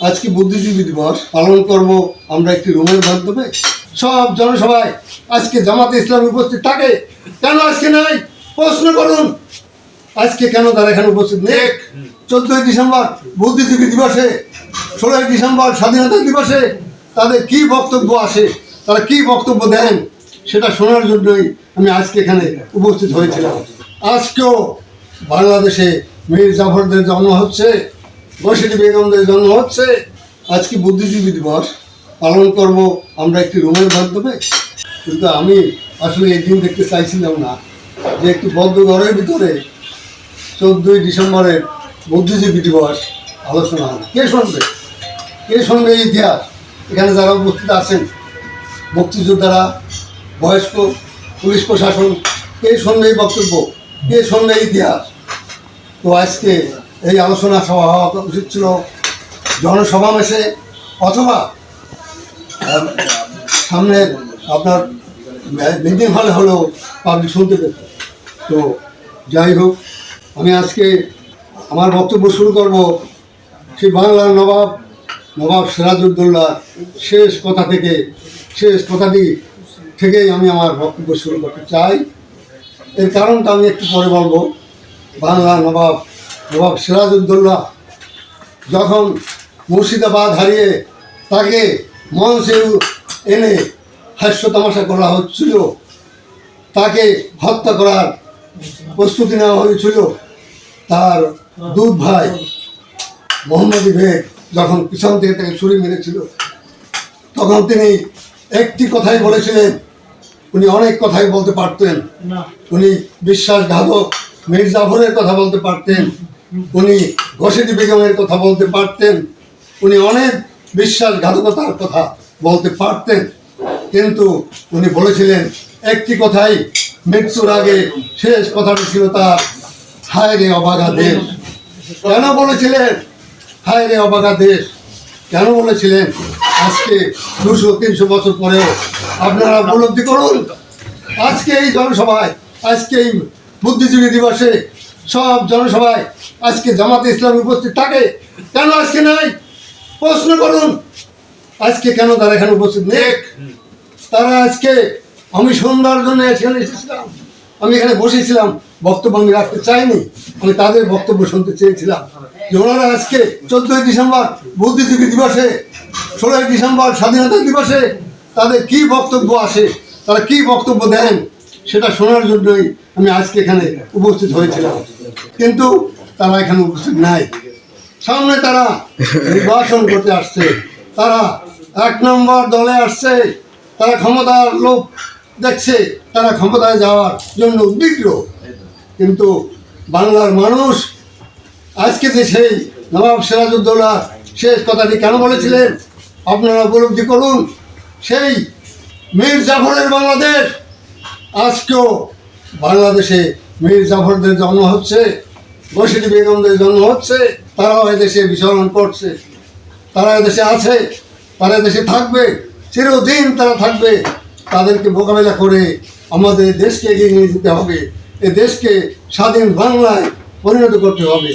আজকে বুদ্ধিজীবী দিবস পালন করব আমরা একটি রুমের মাধ্যমে। সব জনসভায় আজকে জামাতে ইসলামী উপস্থিত থাকে, কেন আজকে নাই? প্রশ্ন করুন আজকে কেন তারা এখানে উপস্থিত নেই? 14ই ডিসেম্বর বুদ্ধিজীবী দিবসে, 16ই ডিসেম্বর স্বাধীনতা দিবসে তাদের কি বক্তব্য আসে, তারা কি বক্তব্য দেন, সেটা শোনার জন্যই আমি আজকে এখানে উপস্থিত হয়েছিলাম। আজকেও বাংলাদেশে মীর জাফরদের জন্ম হচ্ছে, বশির বেগমদের জন্ম হচ্ছে। আজকে বুদ্ধিজীবী দিবস পালন করব আমরা একটি রুমের মাধ্যমে। কিন্তু আমি আসলে এই দিন দেখতে চাইছিলাম না যে একটি বদ্ধ ঘরের ভিতরে 14ই ডিসেম্বরের বুদ্ধিজীবী দিবস আলোচনা হবে। কে শুনবে? কে শুনবে এই ইতিহাস? এখানে যারা উপস্থিত আছেন, মুক্তিযোদ্ধারা, বয়স্ক, পুলিশ প্রশাসন, কে শুনবে এই বক্তব্য? কে শুনবে এই ইতিহাস? তো আজকে এই আলোচনা সভা হওয়া উচিত ছিল জনসমাবেশে, অথবা সামনের আপনার মিটিং হলে হলেও পাবলিক শুনতে পেত। তো যাই হোক, আমি আজকে আমার বক্তব্য শুরু করব সেই বাংলার নবাব সিরাজউদ্দৌলার শেষ কথাটি থেকেই আমি আমার বক্তব্য শুরু করতে চাই। এর কারণটা আমি একটু পরে বলবো। বাংলার নবাব সিরাজউদ্দৌলা যখন মুর্শিদাবাদ হারিয়ে তাকে মঞ্চে এনে হাস্য তামাশা করা হচ্ছিল, তাকে হত্যা করার প্রস্তুতি নেওয়া হয়েছিল, তার দুধ ভাই মোহাম্মদী বেগ যখন পিছন থেকে তাকে ছুরি মেরেছিল, তখন তিনি একটি কথাই বলেছিলেন। উনি অনেক কথাই বলতে পারতেন। উনি বিশ্বাসঘাতক মীর জাফরের কথা বলতে পারতেন, উনি ঘসেটি বেগমের কথা বলতে পারতেন, উনি অনেক বিশ্বাসঘাতকতার কথা বলতে পারতেন, কিন্তু উনি বলেছিলেন একটি কথাই, মৃত্যুর আগে শেষ কথাটি ছিল তার, হায় রে অবাগা দেশ। কেন বলেছিলেন হায় রে অবাগা দেশ? কেন বলেছিলেন? আজকে 200-300 বছর পরেও আপনারা উপলব্ধি করুন। আজকে এই জনসভায়, আজকে এই বুদ্ধিজীবী দিবসে, সব জনসভায় আজকে জামাতে ইসলামী উপস্থিত থাকে, কেন আজকে নাই? প্রশ্ন করুন আজকে কেন তারা এখানে উপস্থিত নেই? তারা আজকে আমি শুনবার জন্য এখানে এসেছিলাম, আমি এখানে বসেছিলাম, বক্তব্য আমি রাখতে চাইনি, আমি তাদের বক্তব্য শুনতে চেয়েছিলাম যে ওনারা আজকে 14ই ডিসেম্বর বুদ্ধিজীবী দিবসে, 16ই ডিসেম্বর স্বাধীনতা দিবসে তাদের কি বক্তব্য আসে, তারা কি বক্তব্য দেন, সেটা শোনার জন্যই আমি আজকে এখানে উপস্থিত হয়েছিলাম। কিন্তু তারা এখানে উপস্থিত নাই। সামনে তারা নির্বাচন করতে আসছে, তারা 1 নম্বর দলে আসছে, তারা ক্ষমতার লোভ দেখছে, তারা ক্ষমতায় যাওয়ার জন্য উদ্বিগ্ন। কিন্তু বাংলার মানুষ আজকে যে সেই নবাব সিরাজউদ্দৌলা শেষ কথাটি কেন বলেছিলেন আপনারা উপলব্ধি করুন। সেই মীর জাফরের বাংলাদেশ, আজকেও বাংলাদেশে মীর জাফরদের জন্ম হচ্ছে, বশির বেগমদের জন্ম হচ্ছে। তারাও এদেশে বিচরণ করছে, তারা এদেশে আছে, তারা এদেশে থাকবে, চিরদিন তারা থাকবে। তাদেরকে মোকাবেলা করে আমাদের দেশকে এগিয়ে নিয়ে যেতে হবে, এ দেশকে স্বাধীন বাংলায় পরিণত করতে হবে।